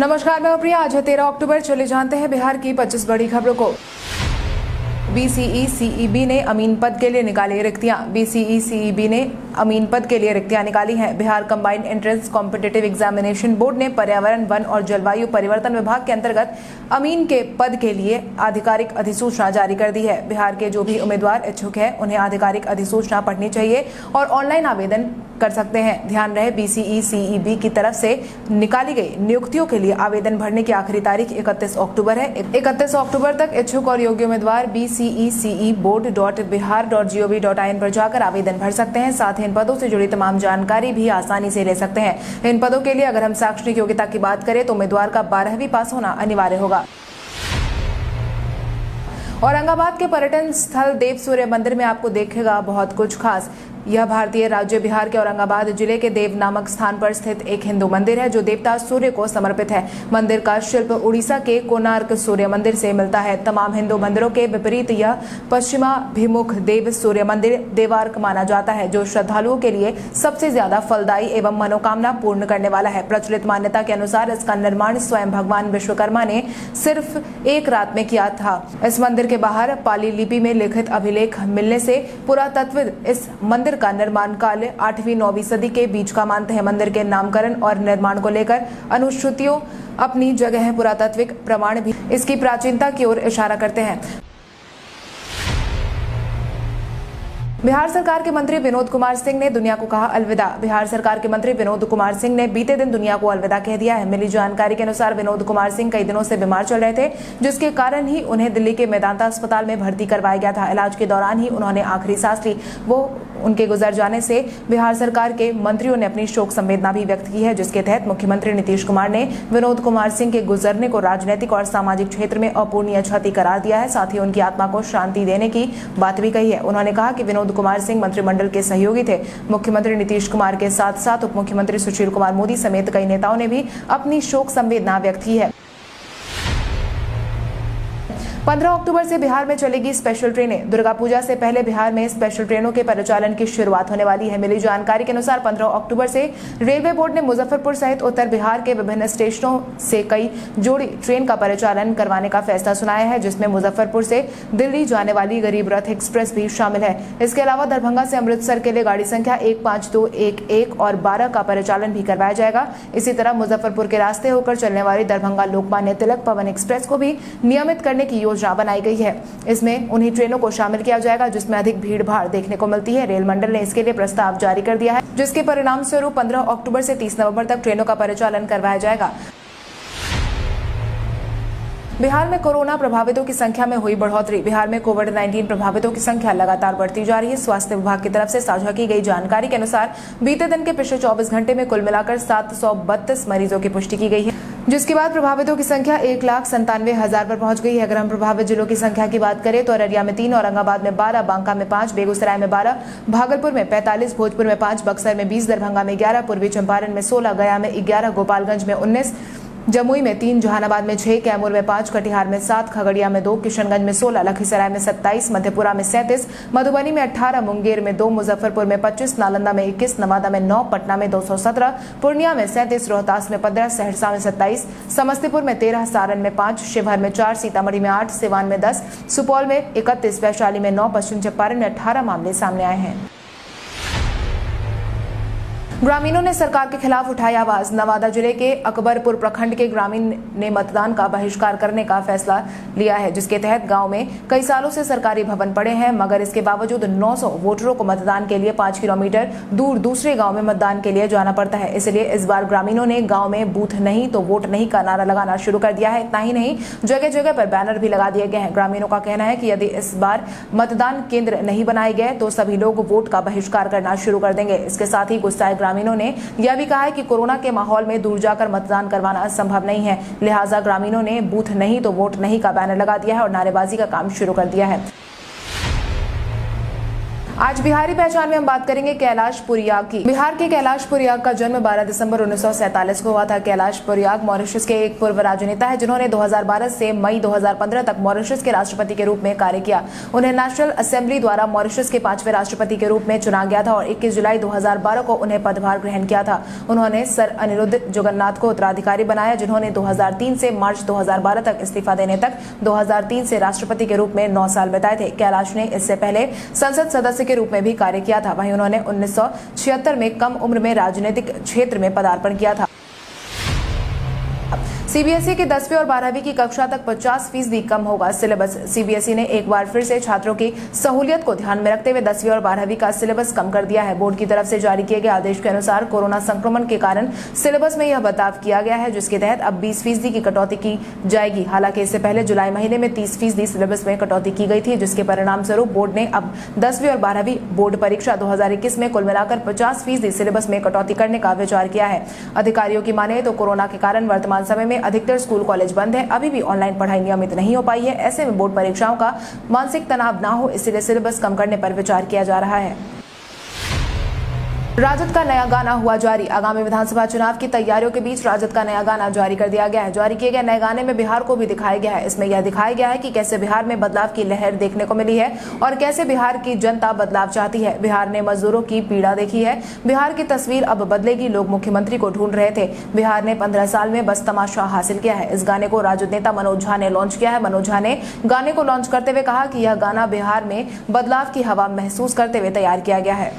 नमस्कार, मैं प्रिया। आज है 13 अक्टूबर। चले जानते हैं बिहार की 25 बड़ी खबरों को। बीसीई-सीईबी ने अमीन पद के लिए निकाली रिक्तियां। बीसीई-सीईबी ने अमीन पद के लिए रिक्तियां निकाली हैं। Bihar combined entrance competitive examination board ने पर्यावरण, वन और जलवायु परिवर्तन विभाग के अंतर्गत अमीन के पद के लिए आधिकारिक अधिसूचना जारी कर दी है। बिहार के जो भी उम्मीदवार इच्छुक है उन्हें आधिकारिक अधिसूचना पढ़नी चाहिए और ऑनलाइन आवेदन कर सकते हैं। ध्यान रहे, बीसीई-सीईबी की तरफ से निकाली गई नियुक्तियों के लिए आवेदन भरने की आखिरी तारीख 31 अक्टूबर है। 31 अक्टूबर तक इच्छुक और योग्य उम्मीदवार bceboard.bihar.gov.in पर जाकर आवेदन भर सकते हैं। साथ ही इन पदों से जुड़ी तमाम जानकारी भी आसानी से ले सकते हैं। इन पदों के लिए अगर हम शैक्षणिक योग्यता की बात करें तो उम्मीदवार का 12वीं पास होना अनिवार्य होगा। औरंगाबाद के पर्यटन स्थल देव सूर्य मंदिर में आपको देखेगा बहुत कुछ खास। यह भारतीय राज्य बिहार के औरंगाबाद जिले के देव नामक स्थान पर स्थित एक हिंदू मंदिर है जो देवता सूर्य को समर्पित है। मंदिर का शिल्प उड़ीसा के कोणार्क सूर्य मंदिर से मिलता है। तमाम हिंदू मंदिरों के विपरीत यह पश्चिमाभिमुख देव सूर्य मंदिर देवार्क माना जाता है, जो श्रद्धालुओं के लिए सबसे ज्यादा फलदायी एवं मनोकामना पूर्ण करने वाला है। प्रचलित मान्यता के अनुसार इसका निर्माण स्वयं भगवान विश्वकर्मा ने सिर्फ एक रात में किया था। इस मंदिर के बाहर पाली लिपि में लिखित अभिलेख मिलने से पुरातत्वविद इस मंदिर का निर्माण काल 8वीं-9वीं सदी के बीच का मानते हैं। मंदिर के नामकरण और निर्माण को लेकर अनुश्रुतियों अपनी जगह है। पुरातात्विक प्रमाण भी इसकी प्राचीनता की ओर इशारा करते हैं। बिहार सरकार के मंत्री विनोद कुमार सिंह ने दुनिया को कहा अलविदा। बिहार सरकार के मंत्री विनोद कुमार सिंह ने बीते दिन दुनिया को अलविदा कह दिया है। मिली जानकारी के अनुसार विनोद कुमार सिंह कई दिनों से बीमार चल रहे थे, जिसके कारण ही उन्हें दिल्ली के मेदांता अस्पताल में भर्ती करवाया गया था। इलाज के दौरान ही उन्होंने आखिरी सांस ली। उनके गुजर जाने से बिहार सरकार के मंत्रियों ने अपनी शोक संवेदना भी व्यक्त की है, जिसके तहत मुख्यमंत्री नीतीश कुमार ने विनोद कुमार सिंह के गुजरने को राजनीतिक और सामाजिक क्षेत्र में अपूरणीय क्षति करार दिया है। साथ ही उनकी आत्मा को शांति देने की बात भी कही है। उन्होंने कहा कि विनोद कुमार सिंह मंत्रिमंडल के सहयोगी थे। मुख्यमंत्री नीतीश कुमार के साथ साथ उप मुख्यमंत्री सुशील कुमार मोदी समेत कई नेताओं ने भी अपनी शोक संवेदना व्यक्त की है। 15 अक्टूबर से बिहार में चलेगी स्पेशल ट्रेनें। दुर्गा पूजा से पहले बिहार में स्पेशल ट्रेनों के परिचालन की शुरुआत होने वाली है। मिली जानकारी के अनुसार 15 अक्टूबर से रेलवे बोर्ड ने मुजफ्फरपुर सहित उत्तर बिहार के विभिन्न स्टेशनों से कई जोड़ी ट्रेन का परिचालन करवाने का फैसला सुनाया है, जिसमें मुजफ्फरपुर से दिल्ली जाने वाली गरीब रथ एक्सप्रेस भी शामिल है। इसके अलावा दरभंगा से अमृतसर के लिए गाड़ी संख्या 15211 और 12 का परिचालन भी करवाया जाएगा। इसी तरह मुजफ्फरपुर के रास्ते होकर चलने वाली दरभंगा लोकमान्य तिलक पवन एक्सप्रेस को भी नियमित करने की योजना बनाई गई है। इसमें उन्हीं ट्रेनों को शामिल किया जाएगा जिसमें अधिक भीड़ भाड़ देखने को मिलती है। रेल मंडल ने इसके लिए प्रस्ताव जारी कर दिया है, जिसके परिणाम स्वरूप 15 अक्टूबर से 30 नवंबर तक ट्रेनों का परिचालन करवाया जाएगा। बिहार में कोरोना प्रभावितों की संख्या में हुई बढ़ोतरी। बिहार में कोविड-19 प्रभावितों की संख्या लगातार बढ़ती जा रही है। स्वास्थ्य विभाग की तरफ से साझा की गई जानकारी के अनुसार बीते दिन के पिछले 24 घंटे में कुल मिलाकर 732 मरीजों की पुष्टि की गई है, जिसके बाद प्रभावितों की संख्या 1,97,000 पर पहुंच गई है। अगर हम प्रभावित जिलों की संख्या की बात करें तो अररिया में 3, औरंगाबाद में 12, बांका में 5, बेगूसराय में 12, भागलपुर में 45, भोजपुर में 5, बक्सर में 20, दरभंगा में 11, पूर्वी चंपारण में 16, गया में 11, गोपालगंज में 19, जमुई में 3, जहानाबाद में 6, कैमूर में 5, कटिहार में 7, खगड़िया में 2, किशनगंज में 16, लखीसराय में 27, मधेपुरा में 37, मधुबनी में 18, मुंगेर में 2, मुजफ्फरपुर में 25, नालंदा में 21, नवादा में 9, पटना में 217, पूर्णिया में 37, रोहतास में 15, सहरसा में 27, समस्तीपुर में 13, सारण में 5, शिवहर में 4, सीतामढ़ी में 8, सिवान में 10, सुपौल में 31, वैशाली में 9, पश्चिम चंपारण में 18 मामले सामने आए हैं। ग्रामीणों ने सरकार के खिलाफ उठाई आवाज। नवादा जिले के अकबरपुर प्रखंड के ग्रामीण ने मतदान का बहिष्कार करने का फैसला लिया है, जिसके तहत गांव में कई सालों से सरकारी भवन पड़े हैं, मगर इसके बावजूद 900 वोटरों को मतदान के लिए 5 किलोमीटर दूर दूसरे गांव में मतदान के लिए जाना पड़ता है। इसलिए इस बार ग्रामीणों ने गांव में बूथ नहीं तो वोट नहीं का नारा लगाना शुरू कर दिया है। इतना ही नहीं, जगह जगह पर बैनर भी लगा दिए गए हैं। ग्रामीणों का कहना है कि यदि इस बार मतदान केंद्र नहीं बनाए गए तो सभी लोग वोट का बहिष्कार करना शुरू कर देंगे। इसके साथ ही गुस्साए ग्रामीणों ने यह भी कहा है कि कोरोना के माहौल में दूर जाकर मतदान करवाना संभव नहीं है, लिहाजा ग्रामीणों ने बूथ नहीं तो वोट नहीं का बैनर लगा दिया है और नारेबाजी का काम शुरू कर दिया है। आज बिहारी पहचान में हम बात करेंगे कैलाश पुरियाग की। बिहार के कैलाश पुरियाग का जन्म 12 दिसंबर 1947 को हुआ था। कैलाश पुरियाग मॉरिशस के एक पूर्व राजनेता है जिन्होंने 2012 से मई 2015 तक मॉरिशस के राष्ट्रपति के रूप में कार्य किया। उन्हें नेशनल असेंबली द्वारा मॉरिशस के 5वें राष्ट्रपति के रूप में चुना गया था और 21 जुलाई 2012 को उन्हें पदभार ग्रहण किया था। उन्होंने सर अनिरुद्ध जगन्नाथ को उत्तराधिकारी बनाया जिन्होंने 2003 से मार्च 2012 तक इस्तीफा देने तक 2003 से राष्ट्रपति के रूप में 9 साल बिताए थे। कैलाश ने इससे पहले संसद सदस्य के रूप में भी कार्य किया था। वहीं उन्होंने 1976 में कम उम्र में राजनीतिक क्षेत्र में पदार्पण किया था। सीबीएसई की 10वीं और 12वीं की कक्षा तक 50% कम होगा सिलेबस। सीबीएसई ने एक बार फिर से छात्रों की सहूलियत को ध्यान में रखते हुए 10वीं और 12वीं का सिलेबस कम कर दिया है। बोर्ड की तरफ से जारी किए गए आदेश के अनुसार कोरोना संक्रमण के कारण सिलेबस में यह बदलाव किया गया है जिसके तहत अब 20% की कटौती की जाएगी। हालांकि इससे पहले जुलाई महीने में 30% सिलेबस में कटौती की गई थी जिसके परिणाम स्वरूप बोर्ड ने अब 10वीं और 12वीं बोर्ड परीक्षा 2021 में कुल मिलाकर 50% सिलेबस में कटौती करने का विचार किया है। अधिकारियों की माने तो कोरोना के कारण वर्तमान समय में अधिकतर स्कूल कॉलेज बंद है। अभी भी ऑनलाइन पढ़ाई नियमित नहीं हो पाई है। ऐसे में बोर्ड परीक्षाओं का मानसिक तनाव न हो इसलिए सिलेबस कम करने पर विचार किया जा रहा है। राजद का नया गाना हुआ जारी। आगामी विधानसभा चुनाव की तैयारियों के बीच राजद का नया गाना जारी कर दिया गया है। जारी किए गए नए गाने में बिहार को भी दिखाया गया है। इसमें यह दिखाया गया है कि कैसे बिहार में बदलाव की लहर देखने को मिली है और कैसे बिहार की जनता बदलाव चाहती है। बिहार ने मजदूरों की पीड़ा देखी है। बिहार की तस्वीर अब बदलेगी। लोग मुख्यमंत्री को ढूंढ रहे थे। बिहार ने 15 साल में बस तमाशा हासिल किया है। इस गाने को राजद नेता मनोज झा ने लॉन्च किया है। मनोज झा ने गाने को लॉन्च करते हुए कहा कि यह गाना बिहार में बदलाव की हवा महसूस करते हुए तैयार किया गया है।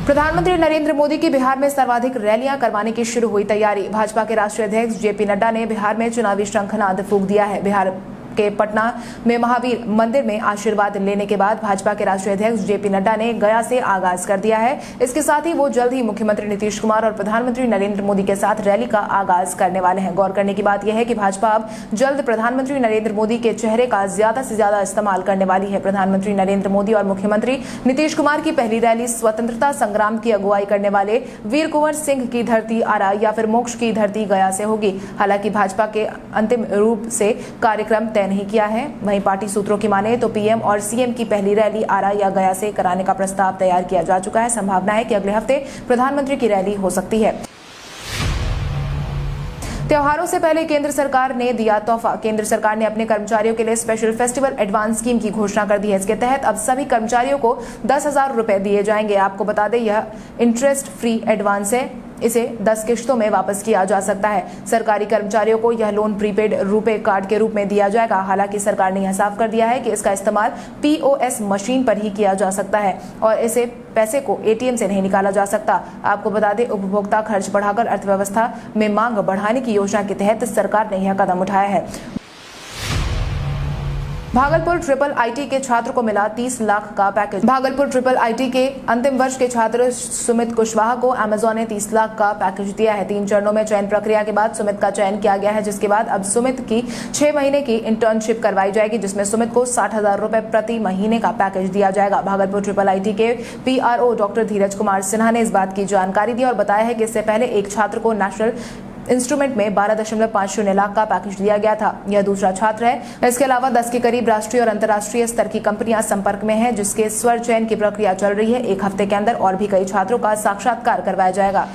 प्रधानमंत्री नरेंद्र मोदी की बिहार में सर्वाधिक रैलियां करवाने की शुरू हुई तैयारी। भाजपा के राष्ट्रीय अध्यक्ष जेपी नड्डा ने बिहार में चुनावी शंखनाद फूंक दिया है। बिहार के पटना में महावीर मंदिर में आशीर्वाद लेने के बाद भाजपा के राष्ट्रीय अध्यक्ष जेपी नड्डा ने गया से आगाज कर दिया है। इसके साथ ही वो जल्द ही मुख्यमंत्री नीतीश कुमार और प्रधानमंत्री नरेंद्र मोदी के साथ रैली का आगाज करने वाले हैं। गौर करने की बात यह है कि भाजपा अब जल्द प्रधानमंत्री नरेंद्र मोदी के चेहरे का ज्यादा से ज्यादा इस्तेमाल करने वाली है। प्रधानमंत्री नरेंद्र मोदी और मुख्यमंत्री नीतीश कुमार की पहली रैली स्वतंत्रता संग्राम की अगुवाई करने वाले वीर कुंवर सिंह की धरती आरा या फिर मोक्ष की धरती गया से होगी। हालांकि भाजपा के अंतिम रूप से कार्यक्रम नहीं किया है। वहीं पार्टी सूत्रों की माने तो पीएम और सीएम की पहली रैली आरा या गया से कराने का प्रस्ताव तैयार किया जा चुका है। संभावना है कि अगले हफ्ते प्रधानमंत्री की रैली हो सकती है। त्योहारों से पहले केंद्र सरकार ने दिया तोहफा। केंद्र सरकार ने अपने कर्मचारियों के लिए स्पेशल फेस्टिवल एडवांस स्कीम की घोषणा कर दी है। इसके तहत अब सभी कर्मचारियों को 10,000 रुपए दिए जाएंगे। आपको बता दें यह इंटरेस्ट फ्री एडवांस है। इसे 10 किश्तों में वापस किया जा सकता है। सरकारी कर्मचारियों को यह लोन प्रीपेड रुपए कार्ड के रूप में दिया जाएगा। हालांकि सरकार ने यह साफ कर दिया है कि इसका इस्तेमाल पीओएस मशीन पर ही किया जा सकता है और इसे पैसे को एटीएम से नहीं निकाला जा सकता। आपको बता दें उपभोक्ता खर्च बढ़ाकर अर्थव्यवस्था में मांग बढ़ाने की योजना के तहत सरकार ने यह कदम उठाया है। भागलपुर ट्रिपल आईटी के छात्र को मिला 30 लाख का पैकेज। भागलपुर ट्रिपल आईटी के अंतिम वर्ष के छात्र सुमित कुशवाहा को अमेजॉन ने 30 लाख का पैकेज दिया है। 3 चरणों में चयन प्रक्रिया के बाद सुमित का चयन किया गया है जिसके बाद अब सुमित की 6 महीने की इंटर्नशिप करवाई जाएगी जिसमें सुमित को 60,000 रुपए प्रति महीने का पैकेज दिया जाएगा। भागलपुर ट्रिपल आईटी के पीआरओ डॉक्टर धीरज कुमार सिन्हा ने इस बात की जानकारी दी और बताया है कि इससे पहले एक छात्र को नेशनल इंस्ट्रूमेंट में 12.50 लाख का पैकेज दिया गया था। यह दूसरा छात्र है। इसके अलावा 10 के करीब राष्ट्रीय और अंतर्राष्ट्रीय स्तर की कंपनियां संपर्क में हैं जिसके स्वर चयन की प्रक्रिया चल रही है। 1 हफ्ते के अंदर और भी कई छात्रों का साक्षात्कार करवाया जाएगा।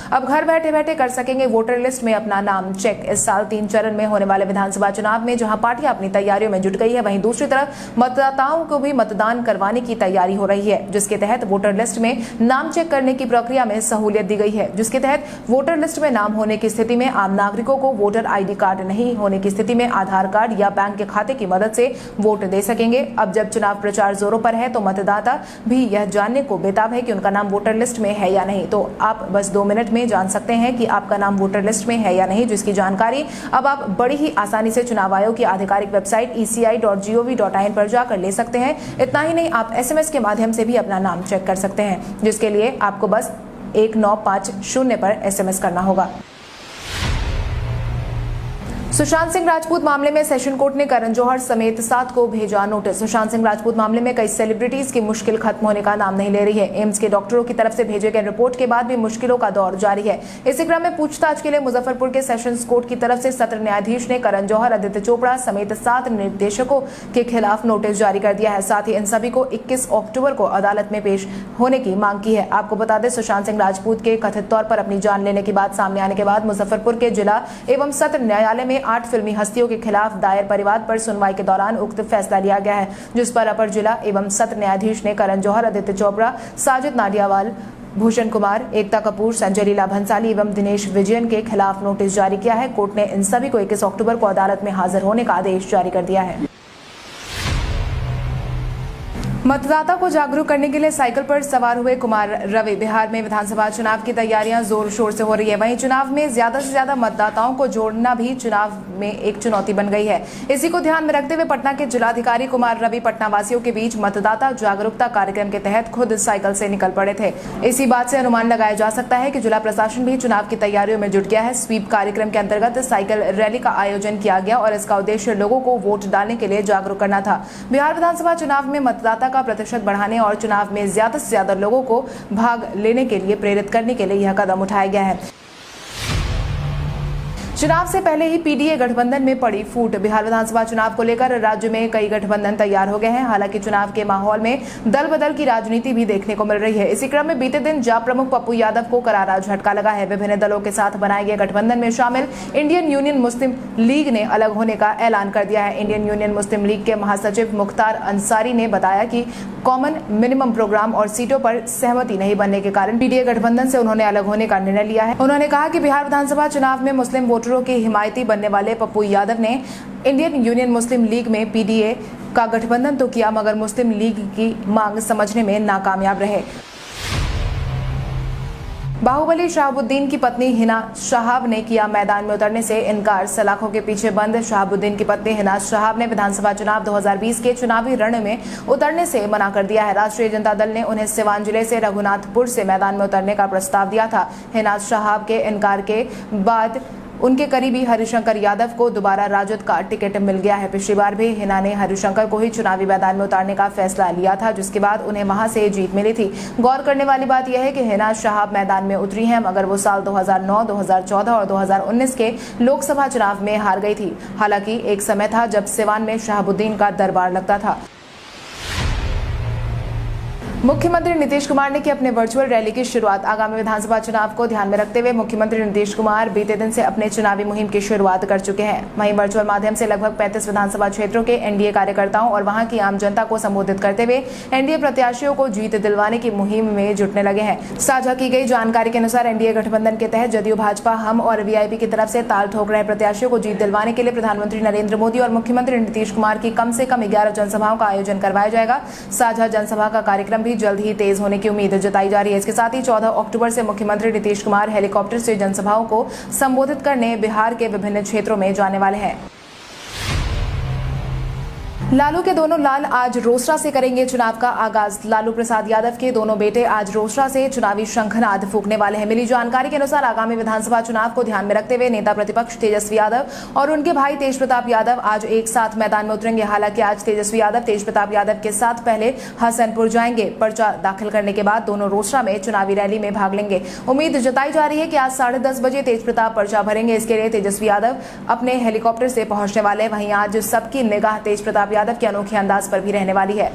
अब घर बैठे बैठे कर सकेंगे वोटर लिस्ट में अपना नाम चेक। इस साल 3 चरण में होने वाले विधानसभा चुनाव में जहां पार्टियां अपनी तैयारियों में जुट गई है वहीं दूसरी तरफ मतदाताओं को भी मतदान करवाने की तैयारी हो रही है जिसके तहत वोटर लिस्ट में नाम चेक करने की प्रक्रिया में सहूलियत दी गई है। जिसके तहत वोटर लिस्ट में नाम होने की स्थिति में आम नागरिकों को वोटर आईडी कार्ड नहीं होने की स्थिति में आधार कार्ड या बैंक के खाते की मदद से वोट दे सकेंगे। अब जब चुनाव प्रचार जोरों पर है तो मतदाता भी यह जानने को बेताब है कि उनका नाम वोटर लिस्ट में है या नहीं। तो आप बस 2 मिनट में जान सकते हैं कि आपका नाम वोटर लिस्ट में है या नहीं, जिसकी जानकारी अब आप बड़ी ही आसानी से चुनाव आयोग की आधिकारिक वेबसाइट eci.gov.in पर जाकर ले सकते हैं। इतना ही नहीं, आप SMS के माध्यम से भी अपना नाम चेक कर सकते हैं जिसके लिए आपको बस 1950 पर SMS करना होगा। सुशांत सिंह राजपूत मामले में सेशन कोर्ट ने करण जौहर समेत 7 को भेजा नोटिस। सुशांत सिंह राजपूत मामले में कई सेलिब्रिटीज की मुश्किल खत्म होने का नाम नहीं ले रही है। एम्स के डॉक्टरों की तरफ से भेजे गए रिपोर्ट के बाद भी मुश्किलों का दौर जारी है। इसी क्रम में पूछताछ के लिए मुजफ्फरपुर के सेशंस कोर्ट की तरफ से सत्र न्यायाधीश ने करण जौहर, आदित्य चोपड़ा समेत 7 निर्देशकों के खिलाफ नोटिस जारी कर दिया है। साथ ही इन सभी को 21 अक्टूबर को अदालत में पेश होने की मांग की है। आपको बता दें, सुशांत सिंह राजपूत के कथित तौर पर अपनी जान लेने की बात सामने आने के बाद मुजफ्फरपुर के जिला एवं सत्र न्यायालय में 8 फिल्मी हस्तियों के खिलाफ दायर परिवाद पर सुनवाई के दौरान उक्त फैसला लिया गया है, जिस पर अपर जिला एवं सत्र न्यायाधीश ने करण जौहर, आदित्य चोपड़ा, साजिद नाडियावाल, भूषण कुमार, एकता कपूर, संजय लीला भंसाली एवं दिनेश विजयन के खिलाफ नोटिस जारी किया है। कोर्ट ने इन सभी को 21 अक्टूबर को अदालत में हाजिर होने का आदेश जारी कर दिया है। मतदाता को जागरूक करने के लिए साइकिल पर सवार हुए कुमार रवि। बिहार में विधानसभा चुनाव की तैयारियां जोर शोर से हो रही है। वहीं चुनाव में ज्यादा से ज्यादा मतदाताओं को जोड़ना भी चुनाव में एक चुनौती बन गई है। इसी को ध्यान में रखते हुए पटना के जिलाधिकारी कुमार रवि पटना वासियों के बीच मतदाता जागरूकता कार्यक्रम के तहत खुद साइकिल से निकल पड़े थे। इसी बात से अनुमान लगाया जा सकता है कि जिला प्रशासन भी चुनाव की तैयारियों में जुट गया है। स्वीप कार्यक्रम के अंतर्गत साइकिल रैली का आयोजन किया गया और इसका उद्देश्य लोगों को वोट डालने के लिए जागरूक करना था। बिहार विधानसभा चुनाव में मतदाता का प्रतिशत बढ़ाने और चुनाव में ज्यादा से ज्यादा लोगों को भाग लेने के लिए प्रेरित करने के लिए यह कदम उठाया गया है। चुनाव से पहले ही पीडीए गठबंधन में पड़ी फूट। बिहार विधानसभा चुनाव को लेकर राज्य में कई गठबंधन तैयार हो गए हैं। हालांकि चुनाव के माहौल में दल बदल की राजनीति भी देखने को मिल रही है। इसी क्रम में बीते दिन जाप प्रमुख पप्पू यादव को करारा झटका लगा है। विभिन्न दलों के साथ बनाए गए गठबंधन में शामिल इंडियन यूनियन मुस्लिम लीग ने अलग होने का ऐलान कर दिया है। इंडियन यूनियन मुस्लिम लीग के महासचिव मुख्तार अंसारी ने बताया कि कॉमन मिनिमम प्रोग्राम और सीटों पर सहमति नहीं बनने के कारण पीडीए गठबंधन से उन्होंने अलग होने का निर्णय लिया है। उन्होंने कहा कि बिहार विधानसभा चुनाव में मुस्लिम वोटरों के हिमायती बनने वाले पप्पू यादव ने इंडियन यूनियन मुस्लिम लीग में पीडीए का गठबंधन तो किया, मगर मुस्लिम लीग की मांग समझने में नाकामयाब रहे। बाहुबली शहाबुद्दीन की पत्नी हिना शहाब ने किया मैदान में उतरने से इनकार। सलाखों के पीछे बंद शहाबुद्दीन की पत्नी हिना शहाब ने विधानसभा चुनाव 2020 के चुनावी रण में उतरने से मना कर दिया है। राष्ट्रीय जनता दल ने उन्हें सिवान जिले से रघुनाथपुर से मैदान में उतरने का प्रस्ताव दिया था। हिना शहाब के इनकार के बाद उनके करीबी हरिशंकर यादव को दोबारा राजद का टिकट मिल गया है। पिछली बार भी हिना ने हरिशंकर को ही चुनावी मैदान में उतारने का फैसला लिया था, जिसके बाद उन्हें वहां से जीत मिली थी। गौर करने वाली बात यह है कि हिना शहाब मैदान में उतरी हैं, मगर वो साल 2009, 2014 और 2019 के लोकसभा चुनाव में हार गई थी। हालांकि एक समय था जब सिवान में शहाबुद्दीन का दरबार लगता था। मुख्यमंत्री नीतीश कुमार ने की अपने वर्चुअल रैली की शुरुआत। आगामी विधानसभा चुनाव को ध्यान में रखते हुए मुख्यमंत्री नीतीश कुमार बीते दिन से अपने चुनावी मुहिम की शुरुआत कर चुके हैं। वहीं वर्चुअल माध्यम से लगभग 35 विधानसभा क्षेत्रों के एनडीए कार्यकर्ताओं और वहां की आम जनता को संबोधित करते हुए एनडीए प्रत्याशियों को जीत दिलवाने की मुहिम में जुटने लगे हैं। साझा की गई जानकारी के अनुसार एनडीए गठबंधन के तहत जदयू, भाजपा, हम और वीआईपी की तरफ से ताल ठोक रहे प्रत्याशियों को जीत दिलवाने के लिए प्रधानमंत्री नरेंद्र मोदी और मुख्यमंत्री नीतीश कुमार की कम से कम 11 जनसभाओं का आयोजन करवाया जाएगा। साझा जनसभा का कार्यक्रम भी जल्द ही तेज की उम्मीद जताई जा रही है। इसके साथ ही 14 अक्टूबर से मुख्यमंत्री नीतीश कुमार हेलीकॉप्टर से जनसभाओं को संबोधित करने बिहार के विभिन्न क्षेत्रों में जाने वाले हैं। लालू के दोनों लाल आज रोसड़ा से करेंगे चुनाव का आगाज। लालू प्रसाद यादव के दोनों बेटे आज रोसड़ा से चुनावी शंखनाद फूंकने वाले हैं। मिली जानकारी के अनुसार आगामी विधानसभा चुनाव को ध्यान में रखते हुए नेता प्रतिपक्ष तेजस्वी यादव और उनके भाई तेज प्रताप यादव आज एक साथ मैदान में उतरेंगे। हालांकि आज तेजस्वी यादव तेज प्रताप यादव के साथ पहले हसनपुर जाएंगे। पर्चा दाखिल करने के बाद दोनों रोसड़ा में चुनावी रैली में भाग लेंगे। उम्मीद जताई जा रही है कि आज 10:30 बजे तेज प्रताप पर्चा भरेंगे। इसके लिए तेजस्वी यादव अपने हेलीकॉप्टर से पहुंचने वाले। वहीं आज सबकी निगाह तेज प्रताप यादव के अनोखे अंदाज पर भी रहने वाली है।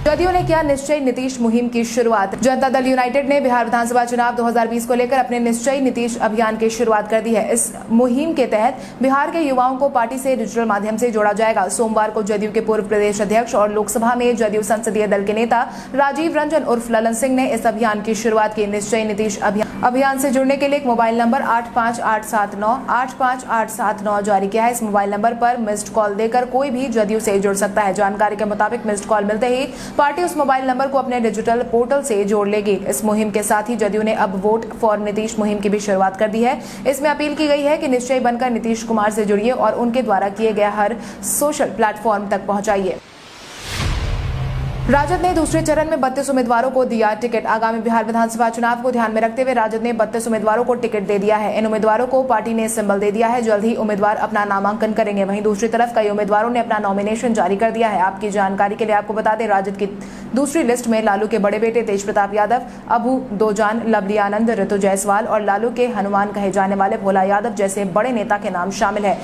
जदयू ने किया निश्चय नीतीश मुहिम की शुरुआत। जनता दल यूनाइटेड ने बिहार विधानसभा चुनाव 2020 को लेकर अपने निश्चय नीतीश अभियान की शुरुआत कर दी है। इस मुहिम के तहत बिहार के युवाओं को पार्टी से डिजिटल माध्यम से जोड़ा जाएगा। सोमवार को जदयू के पूर्व प्रदेश अध्यक्ष और लोकसभा में जदयू संसदीय दल के नेता राजीव रंजन उर्फ ललन सिंह ने इस अभियान की शुरुआत की। निश्चय नीतीश अभियान से जुड़ने के लिए एक मोबाइल नंबर 85879 जारी किया है। इस मोबाइल नंबर पर मिस्ड कॉल देकर कोई भी जदयू से जुड़ सकता है। जानकारी के मुताबिक मिस्ड कॉल मिलते ही पार्टी उस मोबाइल नंबर को अपने डिजिटल पोर्टल से जोड़ लेगी। इस मुहिम के साथ ही जदयू ने अब वोट फॉर नीतीश मुहिम की भी शुरुआत कर दी है। इसमें अपील की गई है कि निश्चय बनकर नीतीश कुमार से जुड़िए और उनके द्वारा किए गए हर सोशल प्लेटफॉर्म तक पहुंचाइए। राजद ने दूसरे चरण में 32 उम्मीदवारों को दिया टिकट। आगामी बिहार विधानसभा चुनाव को ध्यान में रखते हुए राजद ने 32 उम्मीदवारों को टिकट दे दिया है। इन उम्मीदवारों को पार्टी ने सिंबल दे दिया है। जल्द ही उम्मीदवार अपना नामांकन करेंगे। वहीं दूसरी तरफ कई उम्मीदवारों ने अपना नॉमिनेशन जारी कर दिया है। आपकी जानकारी के लिए आपको बता दें, राजद की दूसरी लिस्ट में लालू के बड़े बेटे तेज प्रताप यादव, अबू दोजान, लवली आनंद, ऋतु जायसवाल और लालू के हनुमान कहे जाने वाले भोला यादव जैसे बड़े नेता के नाम शामिल है।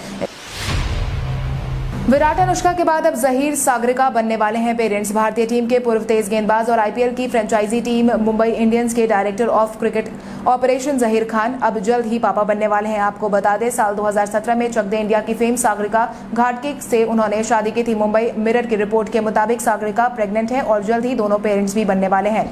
विराट अनुष्का के बाद अब जहीर सागरिका बनने वाले हैं पेरेंट्स। भारतीय टीम के पूर्व तेज गेंदबाज और आईपीएल की फ्रेंचाइजी टीम मुंबई इंडियंस के director of cricket operation Zaheer Khan अब जल्द ही पापा बनने वाले हैं। आपको बता दें, साल 2017 में चक दे इंडिया की फेम सागरिका घाटगे से उन्होंने शादी की थी। मुंबई मिरर की रिपोर्ट के मुताबिक सागरिका प्रेग्नेंट है और जल्द ही दोनों पेरेंट्स भी बनने वाले हैं।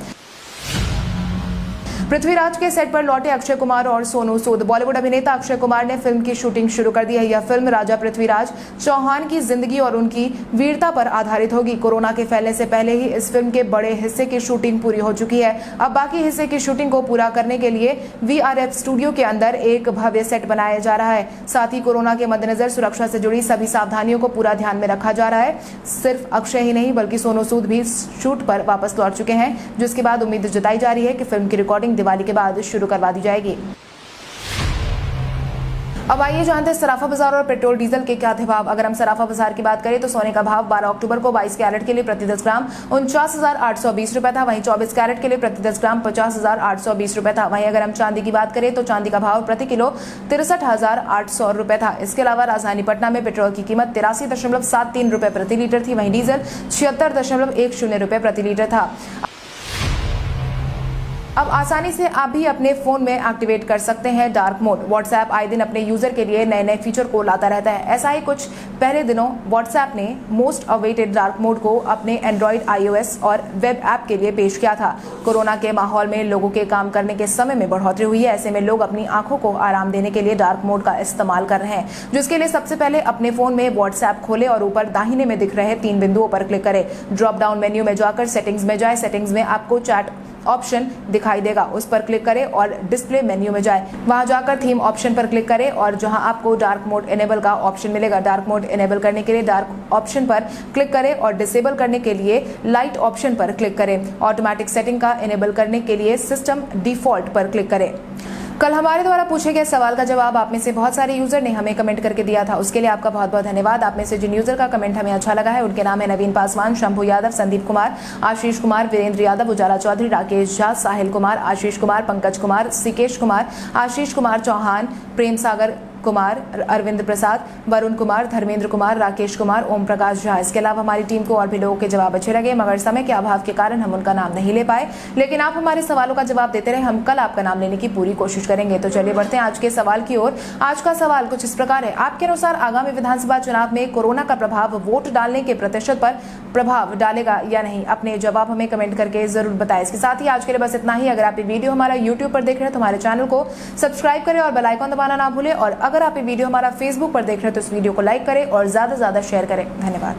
पृथ्वीराज के सेट पर लौटे अक्षय कुमार और सोनू सूद। बॉलीवुड अभिनेता अक्षय कुमार ने फिल्म की शूटिंग शुरू कर दी है। यह फिल्म राजा पृथ्वीराज चौहान की जिंदगी और उनकी वीरता पर आधारित होगी। कोरोना के फैलने से पहले ही इस फिल्म के बड़े हिस्से की शूटिंग पूरी हो चुकी है। अब बाकी हिस्से की शूटिंग को पूरा करने के लिए वीआरएफ स्टूडियो के अंदर एक भव्य सेट बनाया जा रहा है। साथ ही कोरोना के मद्देनजर सुरक्षा से जुड़ी सभी सावधानियों को पूरा ध्यान में रखा जा रहा है। सिर्फ अक्षय ही नहीं बल्कि सोनू सूद भी शूट पर वापस लौट चुके हैं, जिसके बाद उम्मीद जताई जा रही है कि फिल्म की रिकॉर्डिंग दिवाली के बाद शुरू करवा दी जाएगी। अब आइए जानते हैं सराफा बाजार और पेट्रोल डीजल के क्या थे भाव। अगर हम सराफा बाजार की बात करें तो सोने का भाव 12 अक्टूबर को 22 कैरेट के लिए प्रति 10 ग्राम 49,820 रुपए था। वहीं 24 कैरेट के लिए प्रति 10 ग्राम 50,820 रुपए था। वहीं अगर हम चांदी की बात करें तो चांदी का भाव प्रति किलो 63,800 रुपए था। इसके अलावा राजधानी पटना में पेट्रोल की कीमत 83.73 रुपए प्रति लीटर थी। वहीं डीजल 76.10 रुपए प्रति लीटर था। अब आसानी से आप भी अपने फोन में एक्टिवेट कर सकते हैं डार्क मोड। व्हाट्सएप आए दिन अपने यूजर के लिए नए नए फीचर को लाता रहता है। ऐसा ही कुछ पहले दिनों व्हाट्सएप ने मोस्ट अवेटेड डार्क मोड को अपने एंड्रॉइड, आईओएस और वेब ऐप के लिए पेश किया था। कोरोना के माहौल में लोगों के काम करने के समय में बढ़ोतरी हुई है। ऐसे में लोग अपनी आंखों को आराम देने के लिए डार्क मोड का इस्तेमाल कर रहे हैं, जिसके लिए सबसे पहले अपने फोन में व्हाट्सएप खोले और ऊपर दाहिने में दिख रहे 3 बिंदुओं पर क्लिक करें। ड्रॉप डाउन मेन्यू में जाकर सेटिंग्स में जाए। सेटिंग्स में आपको चैट ऑप्शन दिखाई देगा, उस पर क्लिक करें और डिस्प्ले मेन्यू में जाए। वहां जाकर थीम ऑप्शन पर क्लिक करें और जहां आपको डार्क मोड इनेबल का ऑप्शन मिलेगा, डार्क मोड इनेबल करने के लिए डार्क ऑप्शन पर क्लिक करें और डिसेबल करने के लिए लाइट ऑप्शन पर क्लिक करें। ऑटोमेटिक सेटिंग का इनेबल करने के लिए सिस्टम डिफॉल्ट पर क्लिक करें। कल हमारे द्वारा पूछे गए सवाल का जवाब आप में से बहुत सारे यूजर ने हमें कमेंट करके दिया था। उसके लिए आपका बहुत बहुत धन्यवाद। आप में से जिन यूजर का कमेंट हमें अच्छा लगा है उनके नाम है नवीन पासवान, शंभू यादव, संदीप कुमार, आशीष कुमार, वीरेंद्र यादव, उजाला चौधरी, राकेश झा, साहिल कुमार, आशीष कुमार, पंकज कुमार, सिकेश कुमार, आशीष कुमार चौहान, प्रेम सागर कुमार, अरविंद प्रसाद, वरुण कुमार, धर्मेंद्र कुमार, राकेश कुमार, ओम प्रकाश झा। इसके अलावा हमारी टीम को और भी लोगों के जवाब अच्छे लगे, मगर समय के अभाव के कारण हम उनका नाम नहीं ले पाए। लेकिन आप हमारे सवालों का जवाब देते रहे, हम कल आपका नाम लेने की पूरी कोशिश करेंगे। तो चलिए बढ़ते हैं आज के सवाल की ओर। आज का सवाल कुछ इस प्रकार है। आपके अनुसार आगामी विधानसभा चुनाव में कोरोना का प्रभाव वोट डालने के प्रतिशत पर प्रभाव डालेगा या नहीं? अपने जवाब हमें कमेंट करके जरूर बताएं। इसके साथ ही आज के लिए बस इतना ही। अगर आप ये वीडियो हमारा यूट्यूब पर देख रहे हैं तो हमारे चैनल को सब्सक्राइब करें और बेल आइकन दबाना ना भूलें। और अगर आप ये वीडियो हमारा फेसबुक पर देख रहे हैं तो इस वीडियो को लाइक करें और ज्यादा से ज्यादा शेयर करें। धन्यवाद।